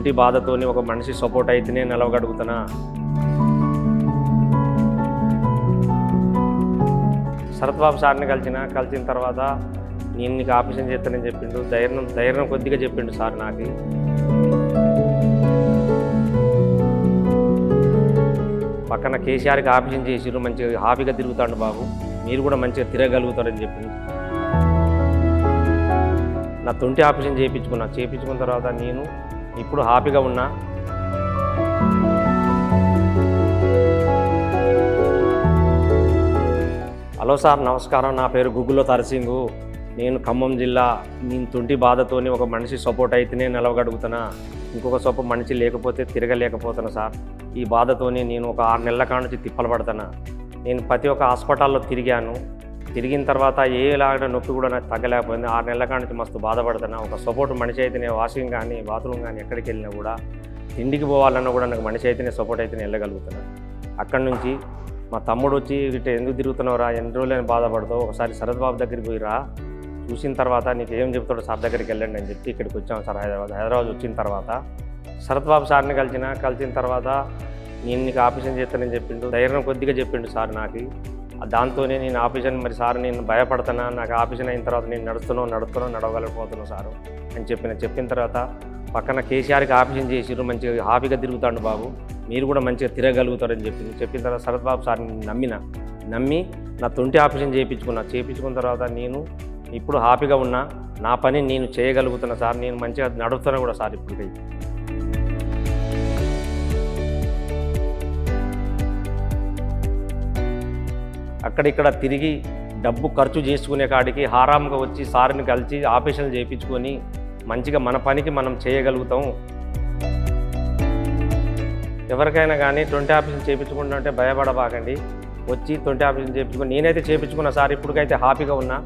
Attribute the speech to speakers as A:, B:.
A: తొంటి బాధతోని ఒక మనిషి సపోర్ట్ అయితేనే నిలవగలుగుతున్నా. శరత్ బాబు సార్ని కలిసిన తర్వాత నేను నీకు ఆపరేషన్ చేస్తానని చెప్పిండు. ధైర్యం కొద్దిగా చెప్పిండు సార్ నాకు. పక్కన కేసీఆర్కి ఆపరేషన్ చేసిరు, మంచిగా హ్యాపీగా తిరుగుతాడు బాబు, మీరు కూడా మంచిగా తిరగలుగుతారని చెప్పింది. నా తొంటి ఆపరేషన్ చేయించుకున్న తర్వాత నేను ఇప్పుడు హ్యాపీగా ఉన్నా. హలో సార్, నమస్కారం. నా పేరు గుగ్గులో తరసింగు. నేను ఖమ్మం జిల్లా. నేను తొంటి బాధతోని ఒక మనిషి సపోర్ట్ అయితేనే నిలవగలుగుతున్నా. ఇంకొక సపోర్ట్ మనిషి లేకపోతే తిరగలేకపోతున్నా సార్. ఈ బాధతోని నేను ఒక 6 నెలల కాడ నుంచి తిప్పలు పడుతున్నా. నేను ప్రతి ఒక్క హాస్పిటల్లో తిరిగిన తర్వాత ఏలాంటి నొప్పి కూడా నాకు తగ్గలేకపోయింది. 6 నెలల కాడ నుంచి మస్తు బాధపడుతున్నా. ఒక సపోర్ట్ మనిషి అయితేనే వాషింగ్ కానీ బాత్రూమ్ కానీ ఎక్కడికి వెళ్ళినా కూడా, ఇంటికి పోవాలన్నా కూడా నాకు మనిషి అయితేనే సపోర్ట్ అయితేనే వెళ్ళగలుగుతున్నా. అక్కడి నుంచి మా తమ్ముడు వచ్చి ఇటు ఎందుకు తిరుగుతున్నావురా, ఎన్ని రోజులైనా బాధపడతావు, ఒకసారి శరత్ బాబు దగ్గరికి పోయిరా, చూసిన తర్వాత నీకు ఏం చెప్తాడో సార్ దగ్గరికి వెళ్ళండి అని చెప్పి ఇక్కడికి వచ్చాము సార్. హైదరాబాద్ వచ్చిన తర్వాత శరత్ బాబు సార్ని కలిసిన తర్వాత నేను నీకు ఆపరేషన్ చేస్తానని చెప్పిండు. ధైర్యం కొద్దిగా చెప్పిండు సార్ నాకు. దాంతోనే నేను ఆపరేషన్, మరి సార్ నేను భయపడుతున్నా, నాకు ఆపరేషన్ అయిన తర్వాత నేను నడవగలిగిపోతున్నాను సారు అని చెప్పిన తర్వాత పక్కన కేసీఆర్కి ఆపరేషన్ చేసిరు, మంచిగా హ్యాపీగా తిరుగుతాడు బాబు, మీరు కూడా మంచిగా తిరగలుగుతారని చెప్పిన తర్వాత శరత్ బాబు సార్ని నమ్మి నా తొంటి ఆపరేషన్ చేయించుకున్న తర్వాత నేను ఇప్పుడు హ్యాపీగా ఉన్నా. నా పని నేను చేయగలుగుతున్నా సార్. నేను మంచిగా నడుపుతున్నా కూడా సార్. ఇప్పుడు అక్కడిక్కడ తిరిగి డబ్బు ఖర్చు చేసుకునే కాడికి హారాంగా వచ్చి సార్ని కలిసి ఆపరేషన్లు చేయించుకొని మంచిగా మన పనికి మనం చేయగలుగుతాం. ఎవరికైనా కానీ తొంటి ఆపరేషన్ చేయించుకుంటుంటే భయపడబాకండి. వచ్చి తొంటి ఆపరేషన్ చేయించుకొని నేనైతే చేయించుకున్నా సార్. ఇప్పటికైతే హ్యాపీగా ఉన్నా.